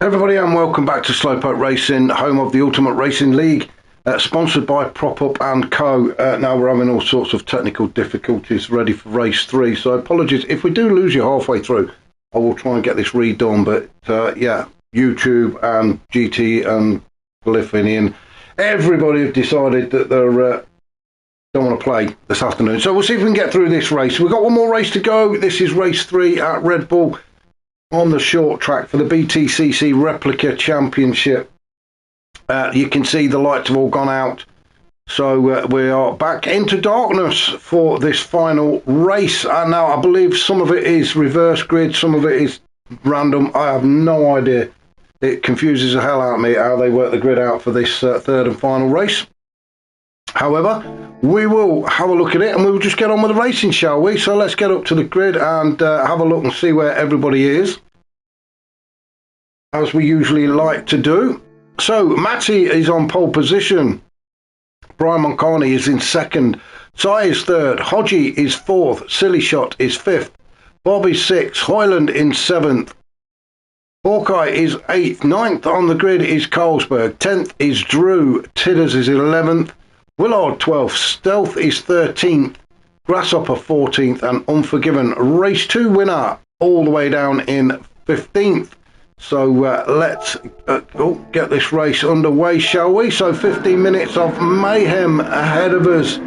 Everybody, and welcome back to Slowpoke Racing, home of the Ultimate Racing League, sponsored by Prop Up and Co. Now we're having all sorts of technical difficulties ready for race 3, so apologies if we do lose you halfway through. I will try and get this redone, but yeah, YouTube and GT and Glyphinian, everybody have decided that they're don't want to play this afternoon. So we'll see if we can get through this race. We've got one more race to go. This is race 3 at Red Bull on the short track for the BTCC Replica Championship. You can see the lights have all gone out. So we are back into darkness for this final race. And now I believe some of it is reverse grid, some of it is random. I have no idea. It confuses the hell out of me how they work the grid out for this third and final race. However, we will have a look at it and we will just get on with the racing, shall we? So let's get up to the grid and have a look and see where everybody is, as we usually like to do. So Matty is on pole position. Brian Moncani is in second. Sai is third. Hodgie is fourth. Silly Shot is fifth. Bob is sixth. Hoyland in seventh. Hawkeye is eighth. Ninth on the grid is Carlsberg. 10th is Drew. Tidders is 11th. Willard 12th, Stealth is 13th, Grasshopper 14th, and Unforgiven, race 2 winner, all the way down in 15th. So let's get this race underway, shall we? So 15 minutes of mayhem ahead of us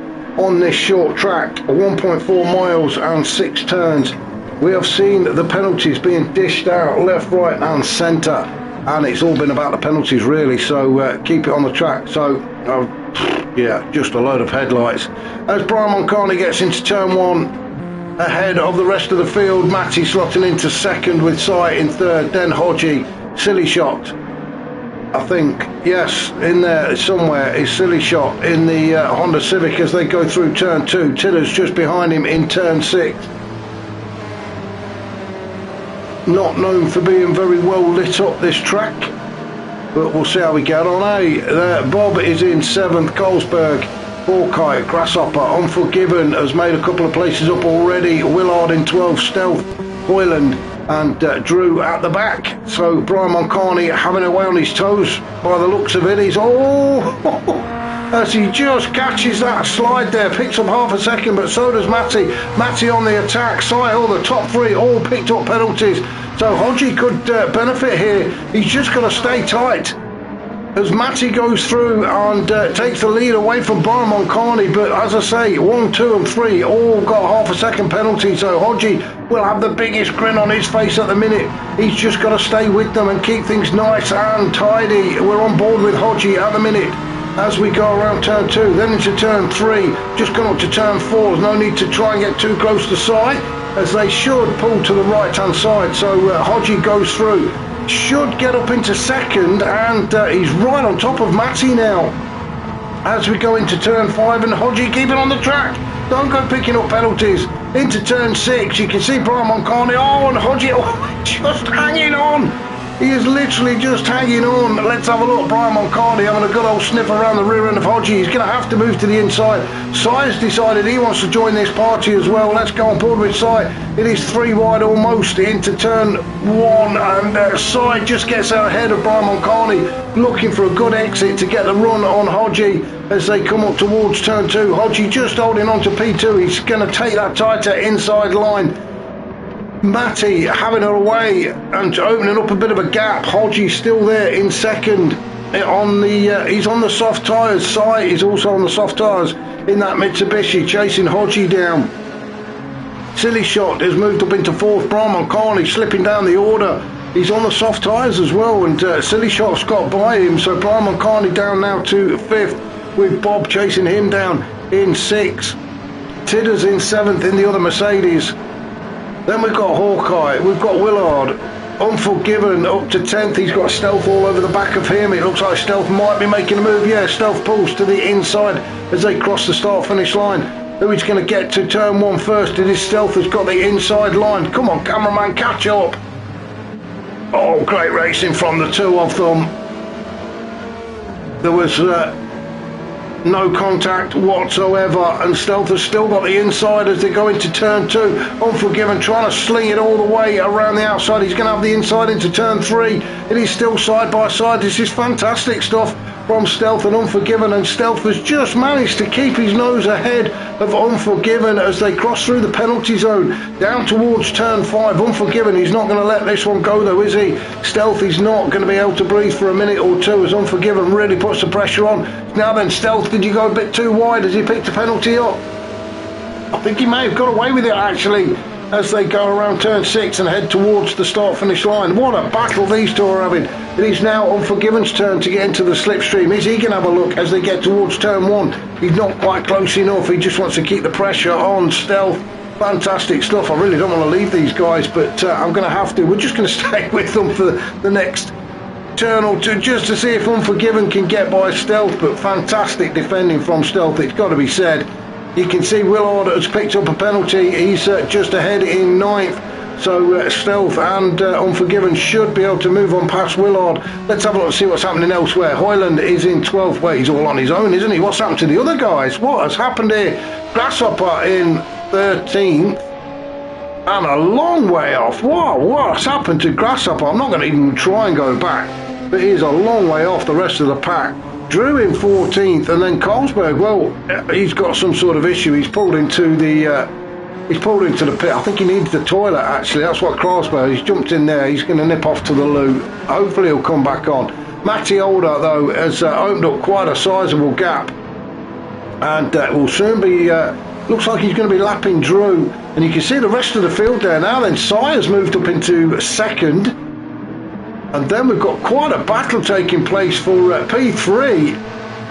on this short track, 1.4 miles and 6 turns. We have seen the penalties being dished out left, right and centre, and it's all been about the penalties really, so keep it on the track. So yeah, just a load of headlights. As Brian Moncani gets into turn 1, ahead of the rest of the field, Matty slotting into second with Sai in third, then Hodgie, Silly Shot, I think, yes, in there somewhere is Silly Shot in the Honda Civic as they go through turn 2. Tidders just behind him in turn 6. Not known for being very well lit up, this track, but we'll see how we get on. Bob is in 7th, Carlsberg, Hawkeye, Grasshopper, Unforgiven has made a couple of places up already, Willard in 12th, Stealth, Hoyland and Drew at the back. So Brian Moncani having a way on his toes by the looks of it. He's as he just catches that slide there, picks up half a second, but so does Matty. Matty on the attack, Sihel, the top 3 all picked up penalties. So Hodgie could benefit here. He's just got to stay tight as Matty goes through and takes the lead away from Brian Moncani. But as I say, 1, 2 and 3 all got half a second penalty. So Hodgie will have the biggest grin on his face at the minute. He's just got to stay with them and keep things nice and tidy. We're on board with Hodgie at the minute as we go around turn 2, then into turn 3, just gone up to turn 4. There's no need to try and get too close to Sai, as they should pull to the right hand side. So Hodgie goes through, should get up into second, and he's right on top of Matty now as we go into turn 5, and Hodgie keeping on the track, don't go picking up penalties. Into turn 6, you can see Brian Moncani, and Hodgie just hanging on. He is literally just hanging on. Let's have a look. Brian Moncani having a good old sniff around the rear end of Hodgie. He's going to have to move to the inside. Sai's decided he wants to join this party as well. Let's go on board with Sai. It is 3 wide almost into turn 1, and Sai just gets out ahead of Brian Moncani, looking for a good exit to get the run on Hodgie as they come up towards turn 2. Hodgie just holding on to P2. He's going to take that tighter inside line. Matty having her away and opening up a bit of a gap. Hodgie still there in second. He's on the soft tyres. Sai is also on the soft tyres in that Mitsubishi, chasing Hodgie down. Silly Shot has moved up into 4th. Brian Moncani slipping down the order. He's on the soft tyres as well, and Silly Shot's got by him. So Brian Moncani down now to 5th, with Bob chasing him down in 6th. Tidders in 7th in the other Mercedes. Then we've got Hawkeye, we've got Willard, Unforgiven up to 10th. He's got Stealth all over the back of him. It looks like Stealth might be making a move. Yeah, Stealth pulls to the inside as they cross the start-finish line. Who is going to get to turn 1 first? It is Stealth has got the inside line. Come on, cameraman, catch up. Oh, great racing from the 2 of them. There was no contact whatsoever, and Stealth has still got the inside as they go into turn 2. Unforgiven trying to sling it all the way around the outside. He's going to have the inside into turn 3. It is still side by side. This is fantastic stuff from Stealth and Unforgiven, and Stealth has just managed to keep his nose ahead of Unforgiven as they cross through the penalty zone down towards turn 5. Unforgiven, he's not going to let this one go though, is he? Stealth is not going to be able to breathe for a minute or two as Unforgiven really puts the pressure on. Now then, Stealth, did you go a bit too wide as he picked the penalty up? I think he may have got away with it actually, as they go around turn 6 and head towards the start finish line. What a battle these two are having. It is now Unforgiven's turn to get into the slipstream. Is he going to have a look as they get towards turn 1? He's not quite close enough. He just wants to keep the pressure on Stealth. Fantastic stuff. I really don't want to leave these guys, but I'm going to have to. We're just going to stay with them for the next turn or two just to see if Unforgiven can get by Stealth. But fantastic defending from Stealth, it's got to be said. You can see Willard has picked up a penalty. He's just ahead in 9th. So Stealth and Unforgiven should be able to move on past Willard. Let's have a look and see what's happening elsewhere. Hoyland is in 12th. Well, he's all on his own, isn't he? What's happened to the other guys? What has happened here? Grasshopper in 13th. And a long way off. Wow, what's happened to Grasshopper? I'm not going to even try and go back. But he is a long way off the rest of the pack. Drew in 14th, and then Colesberg, well, he's got some sort of issue. He's pulled into the pit. I think he needs the toilet actually. That's what Colesberg, he's jumped in there. He's going to nip off to the loo. Hopefully he'll come back on. Matty Older though has opened up quite a sizable gap, and will soon be looks like he's going to be lapping Drew, and you can see the rest of the field there now. Then Sire's moved up into 2nd. And then we've got quite a battle taking place for P3.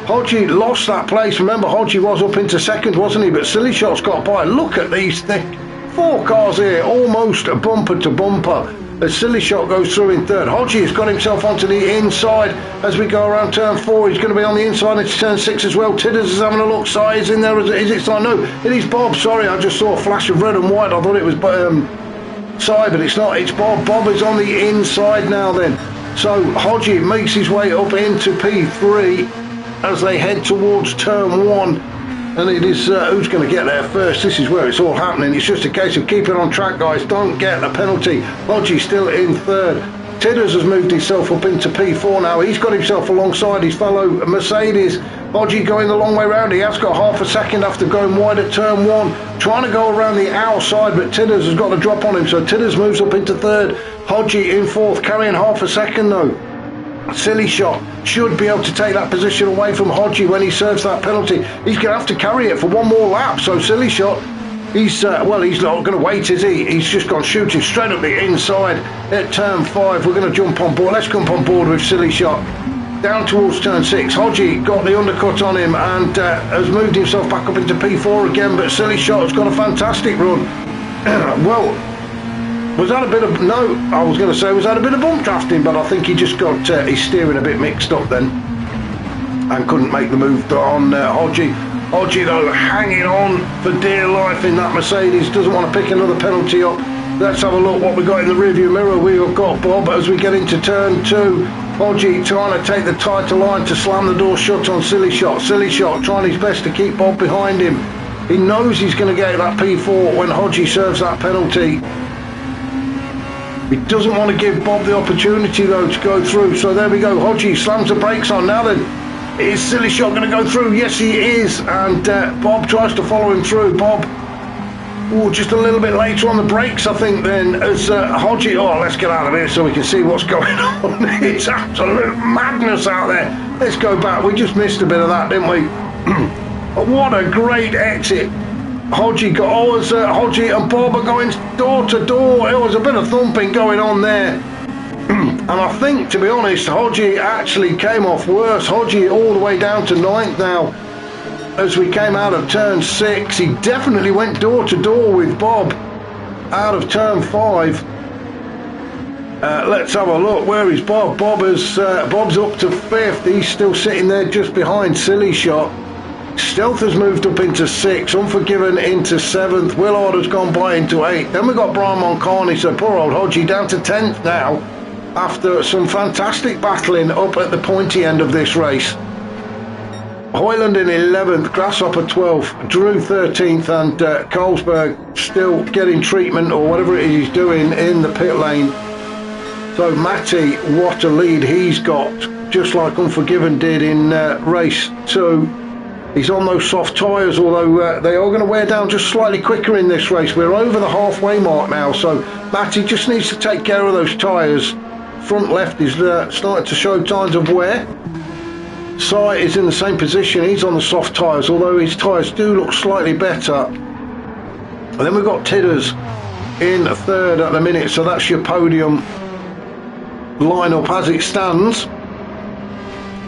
Hodgie lost that place. Remember, Hodgie was up into 2nd, wasn't he? But Silly Shot's got by. Look at these things. 4 cars here, almost bumper to bumper. As Silly Shot goes through in 3rd. Hodgie has got himself onto the inside as we go around turn 4. He's going to be on the inside into turn 6 as well. Tidders is having a look. Si is in there. Is it Si? No, it is Bob. Sorry, I just saw a flash of red and white. I thought it was Si, but it's not. It's Bob. Bob is on the inside now then. So Hodgie makes his way up into P3 as they head towards turn 1, and it is who's going to get there first. This is where it's all happening. It's just a case of keeping on track, guys. Don't get a penalty. Hodgie still in 3rd. Tidders has moved himself up into P4 now. He's got himself alongside his fellow Mercedes. Hodgie going the long way round. He has got half a second after going wide at turn 1, trying to go around the outside, but Tidders has got a drop on him, so Tidders moves up into 3rd. Hodgie in 4th, carrying half a second though. Silly Shot should be able to take that position away from Hodgie when he serves that penalty. He's going to have to carry it for one more lap, so Silly Shot, he's well, he's not going to wait, is he? He's just gone shooting straight up the inside at turn 5. We're going to jump on board. Let's jump on board with Silly Shot. Down towards turn 6. Hodgie got the undercut on him and has moved himself back up into P4 again, but Silly Shot has got a fantastic run. Well, was that a bit of, no, I was going to say, was that a bit of bump drafting, but I think he just got his steering a bit mixed up then and couldn't make the move on Hodgie. Hodgie though hanging on for dear life in that Mercedes, doesn't want to pick another penalty up. Let's have a look what we got in the rearview mirror. We have got Bob as we get into turn 2. Hodgie trying to take the tighter line to slam the door shut on Silly Shot. Silly Shot trying his best to keep Bob behind him. He knows he's going to get that P4 when Hodgie serves that penalty. He doesn't want to give Bob the opportunity though to go through. So there we go. Hodgie slams the brakes on. Now then, is Silly Shot going to go through? Yes, he is. And Bob tries to follow him through. Bob, just a little bit later on the brakes, I think, then, as Hodgie... Oh, let's get out of here so we can see what's going on. It's absolute madness out there. Let's go back. We just missed a bit of that, didn't we? What a great exit. Hodgie got... Oh, as Hodgie and Bob are going door to door. There was a bit of thumping going on there. And I think, to be honest, Hodgie actually came off worse. Hodgie all the way down to 9th now. As we came out of turn 6, he definitely went door to door with Bob out of turn 5. Let's have a look. Where is Bob? Bob's up to 5th. He's still sitting there just behind Silly Shot. Stealth has moved up into 6th. Unforgiven into 7th. Willard has gone by into 8th. Then we've got Brian Moncarney, so poor old Hodgie down to 10th now after some fantastic battling up at the pointy end of this race. Hoyland in 11th, Grasshopper 12th, Drew 13th, and Colesberg still getting treatment or whatever it is he's doing in the pit lane. So Matty, what a lead he's got, just like Unforgiven did in race 2. He's on those soft tyres, although they are going to wear down just slightly quicker in this race. We're over the halfway mark now, so Matty just needs to take care of those tyres. Front left is starting to show signs of wear. Sai is in the same position, he's on the soft tyres, although his tyres do look slightly better. And then we've got Tidders in 3rd at the minute, so that's your podium lineup as it stands.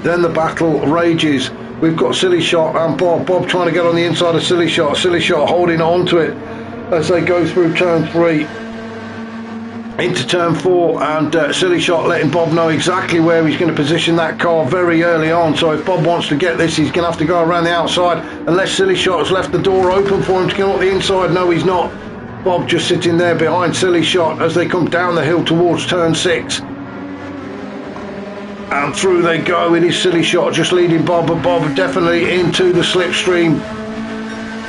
Then the battle rages. We've got Silly Shot and Bob trying to get on the inside of Silly Shot holding on to it as they go through turn 3 into turn 4, and Silly Shot letting Bob know exactly where he's going to position that car very early on. So if Bob wants to get this, he's going to have to go around the outside, unless Silly Shot has left the door open for him to get up the inside. No, he's not. Bob just sitting there behind Silly Shot as they come down the hill towards turn 6. And through they go. It is Silly Shot just leading Bob, but Bob definitely into the slipstream.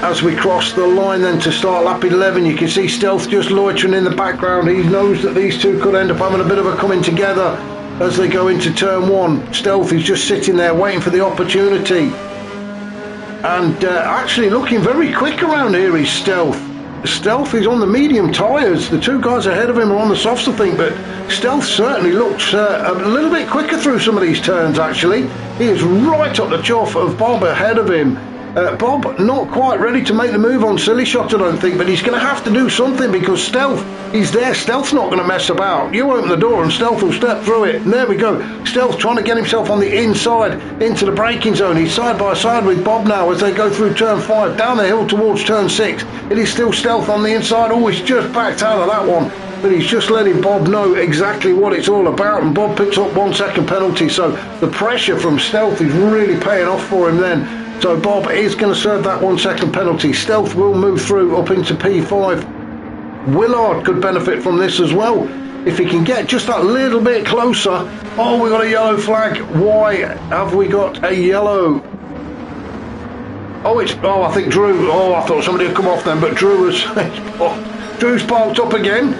As we cross the line then to start lap 11, you can see Stealth just loitering in the background. He knows that these two could end up having a bit of a coming together as they go into turn 1. Stealth is just sitting there waiting for the opportunity. And actually looking very quick around here is Stealth. Stealth is on the medium tyres. The two guys ahead of him are on the softs, I think, but Stealth certainly looks a little bit quicker through some of these turns, actually. He is right up the chuff of Bob ahead of him. Bob not quite ready to make the move on Silly Shot, I don't think, but he's going to have to do something because Stealth, he's there. Stealth's not going to mess about. You open the door and Stealth will step through it. And there we go. Stealth trying to get himself on the inside into the braking zone. He's side by side with Bob now as they go through turn 5, down the hill towards turn 6. It is still Stealth on the inside. Oh, he's just backed out of that one. But he's just letting Bob know exactly what it's all about, and Bob picks up 1 second penalty. So the pressure from Stealth is really paying off for him then. So Bob is going to serve that 1 second penalty. Stealth will move through up into P5. Willard could benefit from this as well if he can get just that little bit closer. Oh, we got a yellow flag. Why have we got a yellow? Oh, I think Drew. Oh, I thought somebody had come off then, but Drew was Drew's parked up again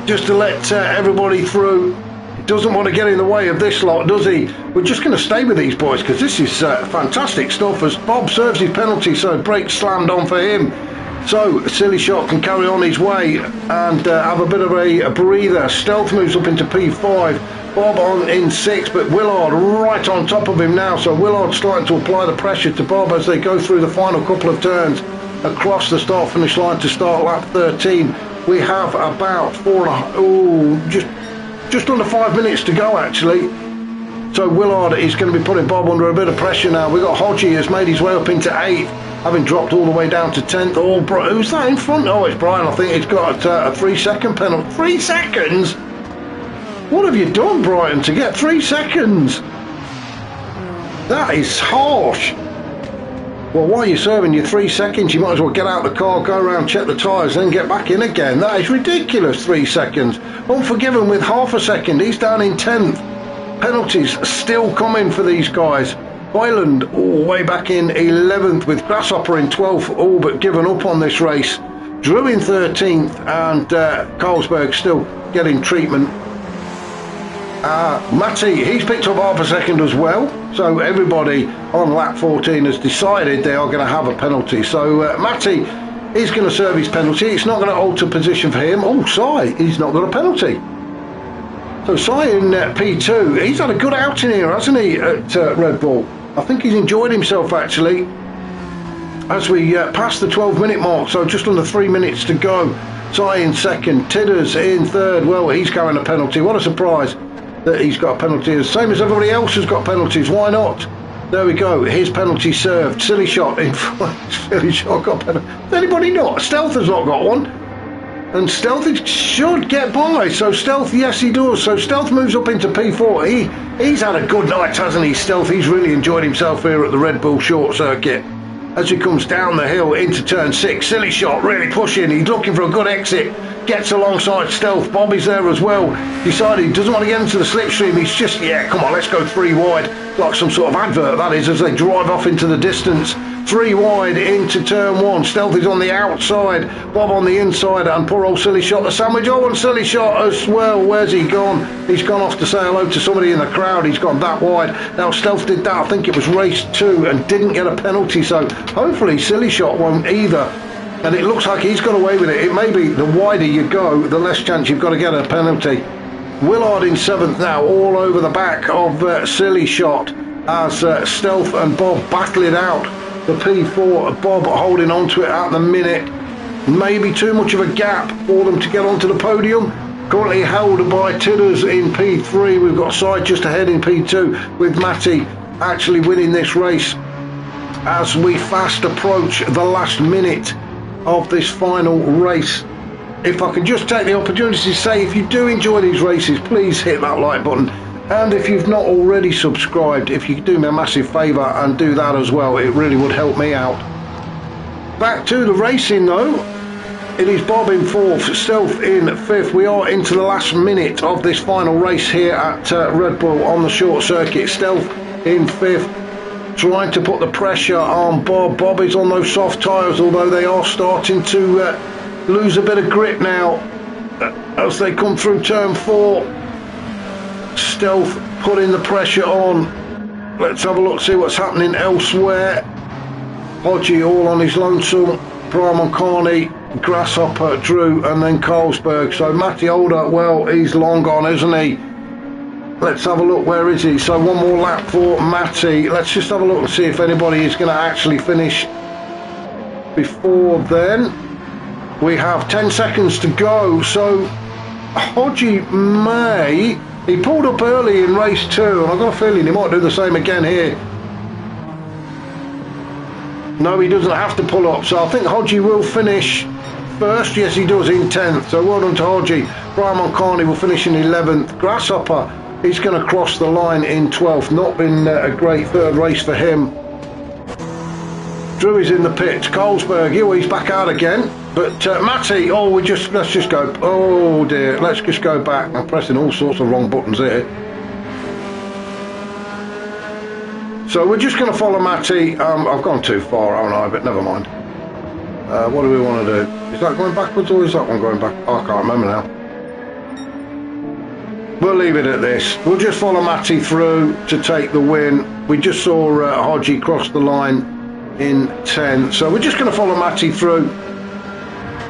just to let everybody through. Doesn't want to get in the way of this lot, does he? We're just going to stay with these boys because this is fantastic stuff as Bob serves his penalty, so brakes slammed on for him. So Silly Shot can carry on his way and have a bit of a breather. Stealth moves up into P5. Bob on in 6, but Willard right on top of him now. So Willard's starting to apply the pressure to Bob as they go through the final couple of turns across the start-finish line to start lap 13. We have about 4.5, just under 5 minutes to go actually. So Willard is going to be putting Bob under a bit of pressure now. We've got Hodgie has made his way up into 8th, having dropped all the way down to 10th. Oh, who's that in front? Oh, it's Brian. I think he's got a 3 second penalty. 3 seconds? What have you done, Brian, to get 3 seconds? That is harsh. Well, while you're serving your 3 seconds, you might as well get out the car, go around, check the tyres, then get back in again. That is ridiculous, 3 seconds. Unforgiven with half a second. He's down in 10th. Penalties still coming for these guys. Hoyland, way back in 11th with Grasshopper in 12th, all but given up on this race. Drew in 13th and Colesberg still getting treatment. Matty, he's picked up half a second as well. So everybody on lap 14 has decided they are going to have a penalty. So Matty is going to serve his penalty. It's not going to alter position for him. Oh, Sai, he's not got a penalty. So Sai in P2, he's had a good outing here, hasn't he, at Red Bull? I think he's enjoyed himself actually. As we pass the 12-minute mark, so just under 3 minutes to go. Sai in second, Tidders in 3rd. Well, he's carrying a penalty. What a surprise that he's got a penalty, same as everybody else has got penalties. Why not? There we go, his penalty served. Silly Shot in front. Silly Shot got a penalty. Has anybody not? Stealth has not got one, and Stealth should get by. So Stealth, yes he does. So Stealth moves up into P4. He's had a good night, hasn't he, Stealth? He's really enjoyed himself here at the Red Bull short circuit. As he comes down the hill into turn 6, Silly Shot really pushing. He's looking for a good exit gets alongside Stealth. Bobby's there as well. Decided he doesn't want to get into the slipstream. He's just, yeah, come on, let's go 3 wide. Like some sort of advert, that is, as they drive off into the distance. 3 wide into turn 1. Stealth is on the outside, Bob on the inside, and poor old Silly Shot the sandwich. Oh, and Silly Shot as well. Where's he gone? He's gone off to say hello to somebody in the crowd. He's gone that wide. Now Stealth did that, I think it was race 2, and didn't get a penalty, so hopefully Silly Shot won't either. And it looks like he's got away with it. It may be the wider you go, the less chance you've got to get a penalty. Willard in 7th now, all over the back of Silly Shot, as Stealth and Bob battle it out. The P4, Bob holding on to it at the minute. Maybe too much of a gap for them to get onto the podium. Currently held by Tidders in P3. We've got Side just ahead in P2, with Matty actually winning this race as we fast approach the last minute of this final race. If I can just take the opportunity to say, if you do enjoy these races, please hit that like button, and if you've not already subscribed, if you could do me a massive favour and do that as well, it really would help me out. Back to the racing though. It is Bob in 4th, Stealth in 5th. We are into the last minute of this final race here at Red Bull on the short circuit. Stealth in 5th, trying to put the pressure on Bob. Bob is on those soft tyres, although they are starting to lose a bit of grip now as they come through turn 4. Stealth putting the pressure on. Let's have a look, see what's happening elsewhere. Hodgie all on his lonesome. Brian Carney, Grasshopper, Drew, and then Carlsberg. So Matty Older, well, he's long gone, isn't he? Let's have a look, where is he? So one more lap for Matty. Let's just have a look and see if anybody is going to actually finish before then. We have 10 seconds to go, so Hodgie may... He pulled up early in race 2, and I've got a feeling he might do the same again here. No, he doesn't have to pull up, so I think Hodgie will finish first. Yes, he does, in 10th, so well done to Hodgie. Brian Carney will finish in 11th. Grasshopper, he's going to cross the line in 12th. Not been a great third race for him. Drew is in the pits. Carlsberg, he's back out again. But Matty, let's just go. Oh dear, let's just go back. I'm pressing all sorts of wrong buttons here. So we're just going to follow Matty. I've gone too far, haven't I? But never mind. What do we want to do? Is that going backwards or is that one going back? Oh, I can't remember now. We'll leave it at this. We'll just follow Matty through to take the win. We just saw Hodgie cross the line in 10. So we're just going to follow Matty through.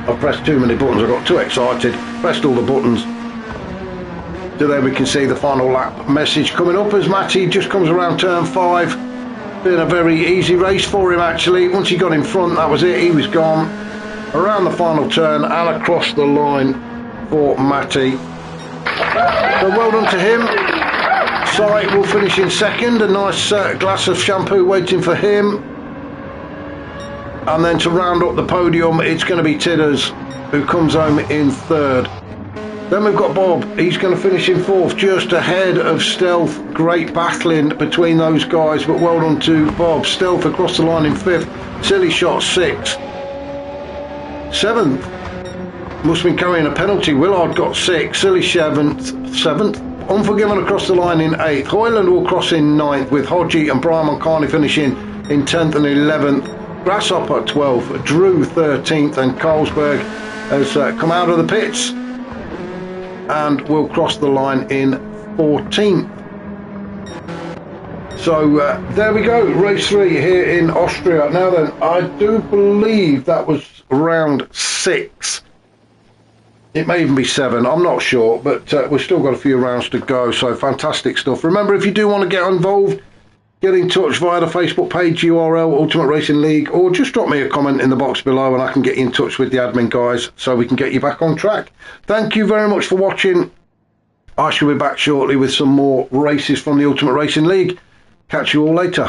I pressed too many buttons, I got too excited, pressed all the buttons. So there we can see the final lap message coming up as Matty just comes around turn 5. Been a very easy race for him actually. Once he got in front, that was it, he was gone. Around the final turn and across the line for Matty. So well done to him. Sight will finish in 2nd, a nice glass of shampoo waiting for him. And then to round up the podium, it's going to be Tidders, who comes home in 3rd. Then we've got Bob, he's going to finish in 4th, just ahead of Stealth. Great battling between those guys, but well done to Bob. Stealth across the line in 5th, Silly Shot 6th. 7th, must have been carrying a penalty. Willard got 6th, Silly 7th. Unforgiven across the line in 8th. Hoyland will cross in 9th, with Hodgie and Brian Carney finishing in 10th and 11th. Grasshopper 12th, Drew 13th, and Carlsberg has come out of the pits and will cross the line in 14th. So there we go, race 3 here in Austria. Now then, I do believe that was round 6. It may even be 7, I'm not sure, but we've still got a few rounds to go, so fantastic stuff. Remember, if you do want to get involved, get in touch via the Facebook page URL Ultimate Racing League, or just drop me a comment in the box below and I can get you in touch with the admin guys so we can get you back on track. Thank you very much for watching. I shall be back shortly with some more races from the Ultimate Racing League. Catch you all later.